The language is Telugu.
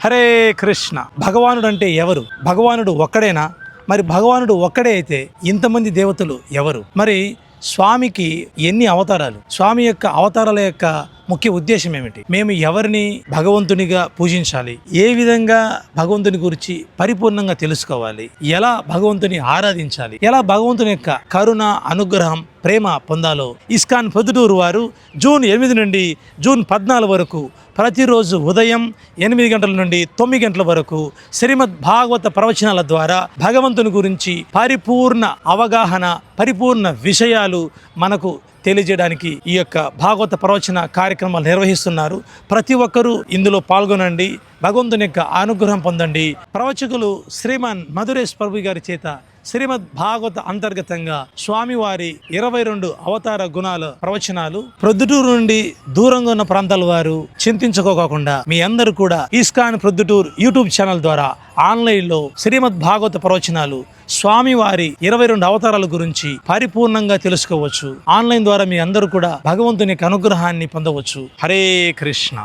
హరే కృష్ణ. భగవానుడు అంటే ఎవరు? భగవానుడు ఒక్కడేనా? మరి భగవానుడు ఒక్కడే అయితే ఇంతమంది దేవతలు ఎవరు? మరి స్వామికి ఎన్ని అవతారాలు? స్వామి యొక్క అవతారాల యొక్క ముఖ్య ఉద్దేశం ఏమిటి? మేము ఎవరిని భగవంతునిగా పూజించాలి? ఏ విధంగా భగవంతుని గురించి పరిపూర్ణంగా తెలుసుకోవాలి? ఎలా భగవంతుని ఆరాధించాలి? ఎలా భగవంతుని యొక్క కరుణ, అనుగ్రహం, ప్రేమ పొందాలో ఇస్కాన్ పొద్దుటూరు వారు జూన్ 8 నుండి జూన్ 14 వరకు ప్రతిరోజు ఉదయం 8 గంటల నుండి 9 గంటల వరకు శ్రీమద్ భాగవత ప్రవచనాల ద్వారా భగవంతుని గురించి పరిపూర్ణ అవగాహన, పరిపూర్ణ విషయాలు మనకు తెలియజేయడానికి ఈ యొక్క భాగవత ప్రవచన కార్యక్రమాలు నిర్వహిస్తున్నారు. ప్రతి ఒక్కరూ ఇందులో పాల్గొనండి, భగవంతుని యొక్క అనుగ్రహం పొందండి. ప్రవచకులు శ్రీమాన్ మధురేష్ ప్రభు గారి చేత శ్రీమద్ భాగవత అంతర్గతంగా స్వామివారి 22 అవతార గుణాల ప్రవచనాలు ప్రొద్దుటూరు నుండి దూరంగా ఉన్న ప్రాంతాల వారు చింతించుకోకుండా మీ అందరూ కూడా ఇస్కాన్ ప్రొద్దుటూరు యూట్యూబ్ ఛానల్ ద్వారా ఆన్లైన్లో శ్రీమద్ భాగవత ప్రవచనాలు స్వామివారి 22 అవతారాల గురించి పరిపూర్ణంగా తెలుసుకోవచ్చు. ఆన్లైన్ ద్వారా మీ అందరూ కూడా భగవంతుని యొక్క అనుగ్రహాన్ని పొందవచ్చు. హరే కృష్ణ.